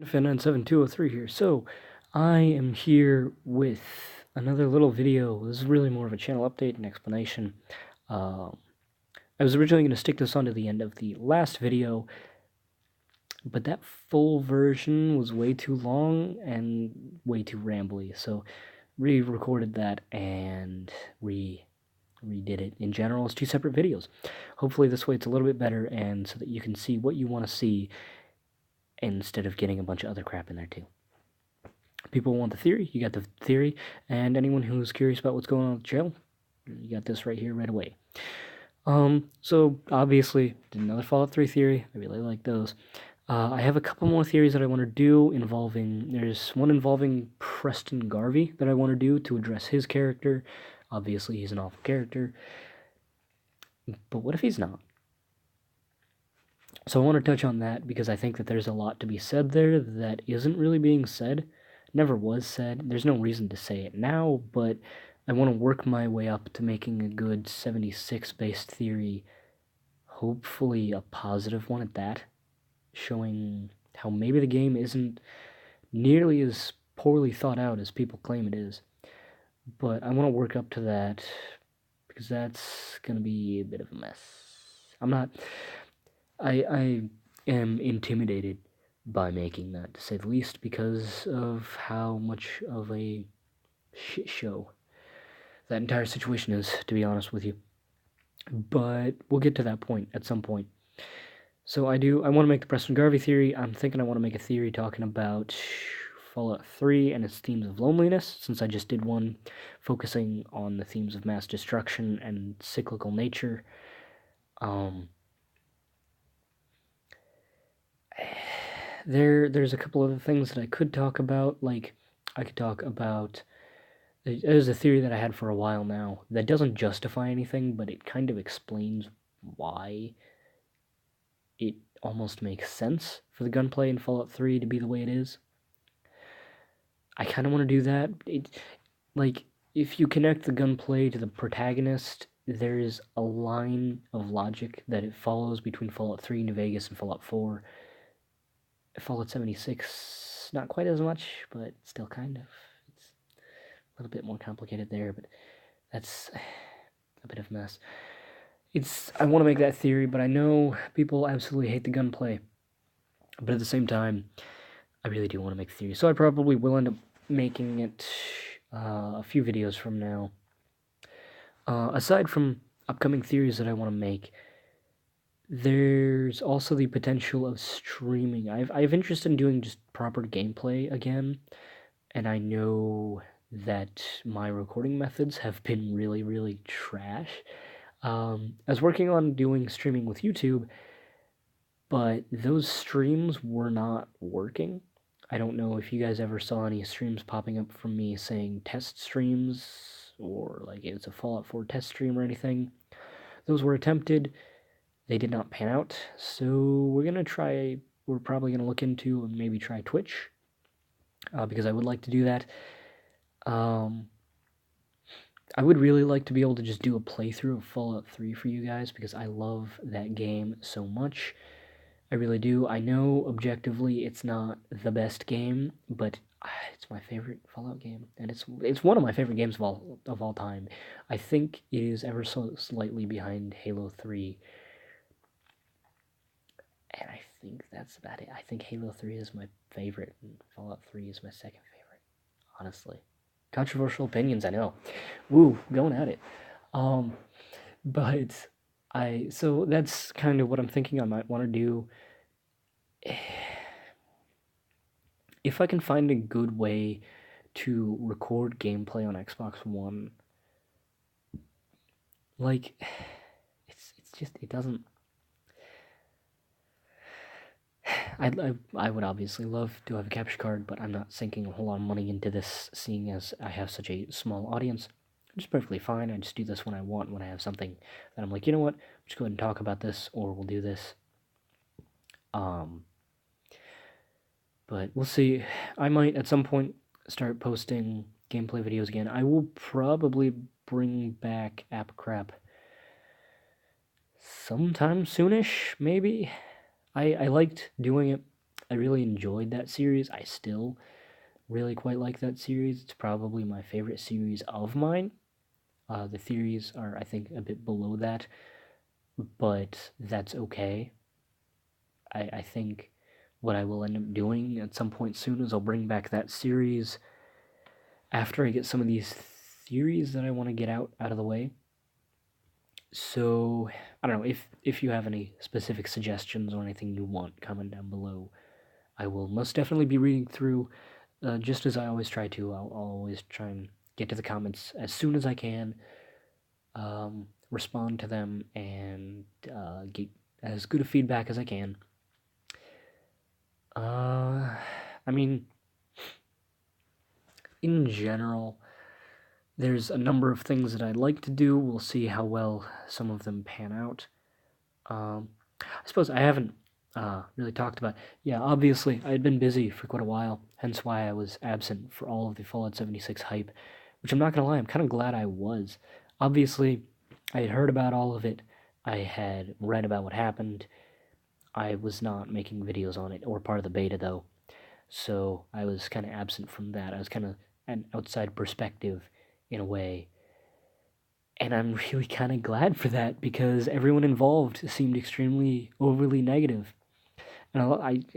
Fan97203 here. So, I am here with another little video. This is really more of a channel update and explanation. I was originally going to stick this onto the end of the last video, but that full version was way too long and way too rambly, so re-recorded that and redid it. In general, it's two separate videos. Hopefully this way it's a little bit better, and so that you can see what you want to see instead of getting a bunch of other crap in there too. People want the theory, you got the theory, and anyone who's curious about what's going on with the channel, you got this right here right away. So obviously, did another Fallout 3 theory. I really like those. I have a couple more theories that I want to do there's one involving Preston Garvey that I want to do to address his character. Obviously, he's an awful character. But what if he's not? So I want to touch on that because I think that there's a lot to be said there that isn't really being said. Never was said. There's no reason to say it now, but I want to work my way up to making a good 76-based theory, hopefully a positive one at that, showing how maybe the game isn't nearly as poorly thought out as people claim it is. But I want to work up to that because that's going to be a bit of a mess. I am intimidated by making that, to say the least, because of how much of a shit show that entire situation is, to be honest with you. But we'll get to that point at some point. So I want to make the Preston Garvey theory. I'm thinking I want to make a theory talking about Fallout 3 and its themes of loneliness, since I just did one focusing on the themes of mass destruction and cyclical nature. There's a couple other things that I could talk about, like I could talk about, there's a theory that I had for a while now that doesn't justify anything, but it kind of explains why it almost makes sense for the gunplay in Fallout 3 to be the way it is. I kind of want to do that. Like, if you connect the gunplay to the protagonist, there's a line of logic that it follows between Fallout 3, New Vegas, and Fallout 4. Fallout 76, not quite as much, but still kind of. It's a little bit more complicated there, but that's a bit of a mess. I want to make that theory, but I know people absolutely hate the gunplay. But at the same time, I really do want to make the theory. So I probably will end up making it a few videos from now. Aside from upcoming theories that I want to make, there's also the potential of streaming. I have interest in doing just proper gameplay again, and I know that my recording methods have been really, really trash. I was working on doing streaming with YouTube, but those streams were not working. I don't know if you guys ever saw any streams popping up from me saying test streams, or like it's a Fallout 4 test stream or anything. Those were attempted. They did not pan out, so we're probably going to look into and maybe try Twitch, because I would like to do that. I would really like to be able to just do a playthrough of Fallout 3 for you guys, because I love that game so much. I really do. I know objectively it's not the best game, but it's my favorite Fallout game, and it's one of my favorite games of all time. I think it is ever so slightly behind Halo 3. And I think that's about it. I think Halo 3 is my favorite, and Fallout 3 is my second favorite, honestly. Controversial opinions, I know. Woo, going at it. But so that's kind of what I'm thinking I might want to do. If I can find a good way to record gameplay on Xbox One, like, it's just, it doesn't... I would obviously love to have a capture card, but I'm not sinking a whole lot of money into this, seeing as I have such a small audience. Which is perfectly fine. I just do this when I want, when I have something that I'm like, you know what, just go ahead and talk about this, or we'll do this. But we'll see. I might, at some point, start posting gameplay videos again. I will probably bring back App Crap sometime soonish, maybe. I liked doing it I really enjoyed that series. I still really quite like that series. It's probably my favorite series of mine. The theories are, I think, a bit below that, but that's okay. I think what I will end up doing at some point soon is I'll bring back that series after I get some of these theories that I want to get out of the way. So I don't know if you have any specific suggestions or anything you want, comment down below. I will most definitely be reading through, just as I always try to. I'll always try and get to the comments as soon as I can, respond to them, and get as good a feedback as I can. I mean, in general, there's a number of things that I'd like to do. We'll see how well some of them pan out. I suppose I haven't really talked about. Yeah, obviously, I had been busy for quite a while, hence why I was absent for all of the Fallout 76 hype, which I'm not gonna lie, I'm kind of glad I was. Obviously, I had heard about all of it, I had read about what happened. I was not making videos on it or part of the beta though, so I was kind of absent from that. I was kind of an outside perspective in a way. And I'm really kind of glad for that because everyone involved seemed extremely overly negative. And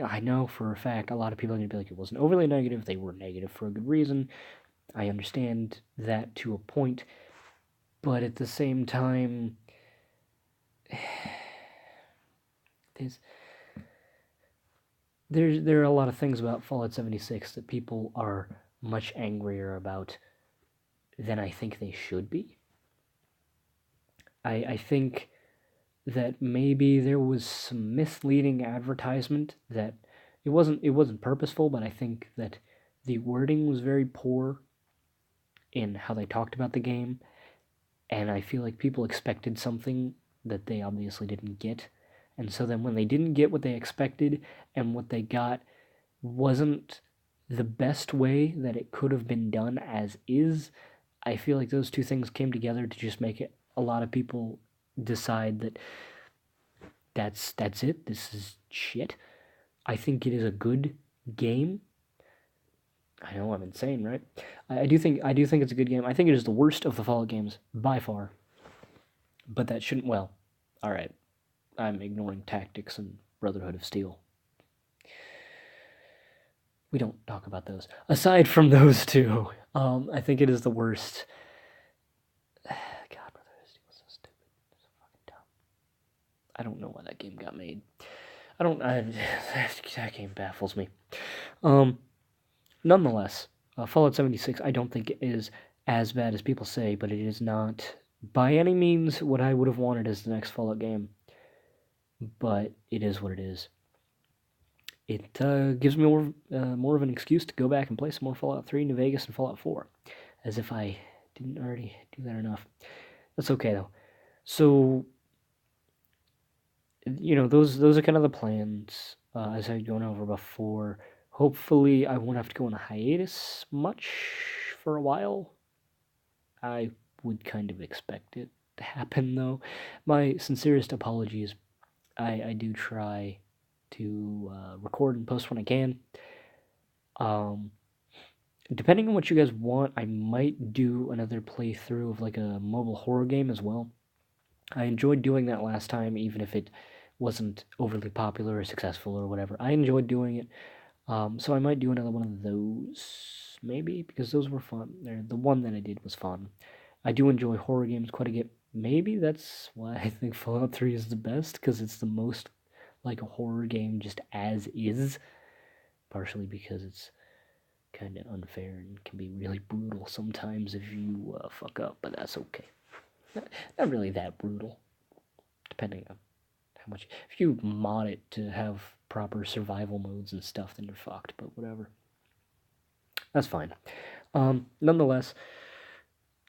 I know for a fact a lot of people are going to be like, it wasn't overly negative, they were negative for a good reason. I understand that to a point, but at the same time, there are a lot of things about Fallout 76 that people are much angrier about than I think they should be. I think that maybe there was some misleading advertisement that it wasn't purposeful, but I think that the wording was very poor in how they talked about the game, and I feel like people expected something that they obviously didn't get. And so then when they didn't get what they expected and what they got wasn't the best way that it could have been done as is, I feel like those two things came together to just make it a lot of people decide that that's it. This is shit. I think it is a good game. I know I'm insane, right? I do think it's a good game. I think it is the worst of the Fallout games by far. But that shouldn't. Well, all right. I'm ignoring Tactics and Brotherhood of Steel. We don't talk about those. Aside from those two, I think it is the worst. God, Brotherhood of Steel is so stupid, so fucking dumb. I don't know why that game got made. That game baffles me. Nonetheless, Fallout 76 I don't think is as bad as people say, but it is not by any means what I would have wanted as the next Fallout game. But it is what it is. It gives me more of an excuse to go back and play some more Fallout 3, New Vegas, and Fallout 4, as if I didn't already do that enough. That's okay though. So, those are kind of the plans, as I've gone over before. Hopefully, I won't have to go on a hiatus much for a while. I would kind of expect it to happen, though. My sincerest apologies. I do try to record and post when I can. Depending on what you guys want, I might do another playthrough of like a mobile horror game as well. I enjoyed doing that last time, even if it wasn't overly popular or successful or whatever. I enjoyed doing it. So I might do another one of those, maybe, because those were fun. The one that I did was fun. I do enjoy horror games quite a bit. Maybe that's why I think Fallout 3 is the best, because it's the most like a horror game just as is. Partially because it's kind of unfair and can be really brutal sometimes if you fuck up, but that's okay. Not really that brutal, depending on how much. If you mod it to have proper survival modes and stuff, then you're fucked, but whatever. That's fine. Nonetheless,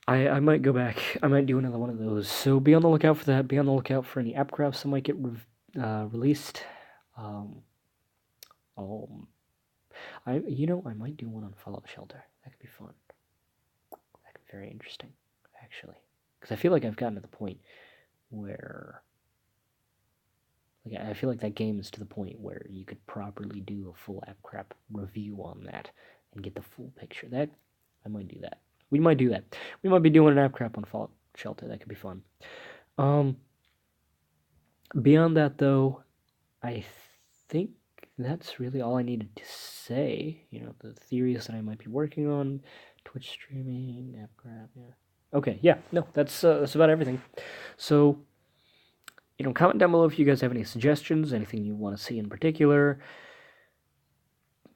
I might go back. I might do another one of those. So be on the lookout for that. Be on the lookout for any appcrafts that might get released. I might do one on Fallout Shelter. That could be fun. That could be very interesting, actually. Because I feel like I've gotten to the point where Like, I feel like that game is to the point where you could properly do a full AppCrap review on that and get the full picture. I might do that. We might do that. We might be doing an AppCrap on Fallout Shelter. That could be fun. Beyond that, though, I think that's really all I needed to say. You know, the theories that I might be working on, Twitch streaming, AppCrap, yeah. Okay, yeah, no, that's about everything. So, you know, comment down below if you guys have any suggestions, anything you want to see in particular,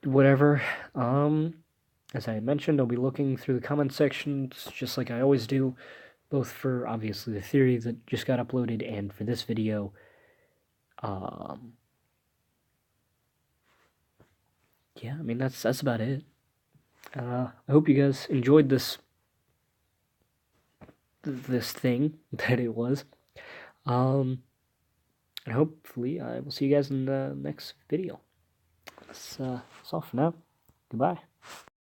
whatever. As I mentioned, I'll be looking through the comment sections just like I always do, both for obviously the theory that just got uploaded and for this video. Yeah, I mean that's about it. I hope you guys enjoyed this thing that it was. And hopefully I will see you guys in the next video. That's all for now. Goodbye.